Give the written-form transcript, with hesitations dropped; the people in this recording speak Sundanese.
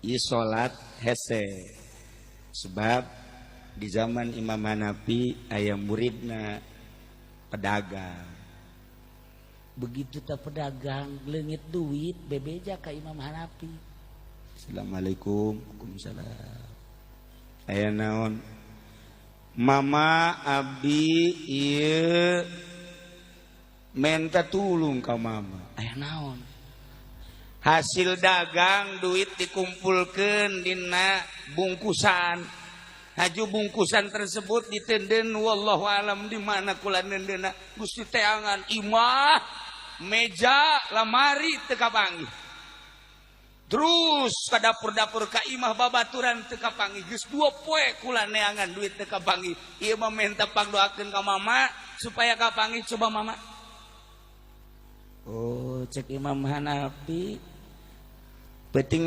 ieu salat hese sebab di zaman Imam Hanafi aya muridna pedagang. Begitu tak pedagang leungit duit bebeja ka Imam Hanafi. Assalamualaikum. Waalaikumsalam. Aya naon? Mama abdi ieu minta tulung ka mama. Aya naon? Hasil dagang duit dikumpulkeun dina bungkusan. Haju bungkusan tersebut ditenden wallahu alam di mana kula nendeuna Gusti teangan imah meja lamari teu kapanggih. Terus ka dapur-dapur ka imah babaturan teu kapanggih geus 2 poe kula neangan duit teu kapanggih. Ieu mah minta pangdoakeun ka mama supaya kapanggih. Coba mama. Oh cek Imam Hanafi penting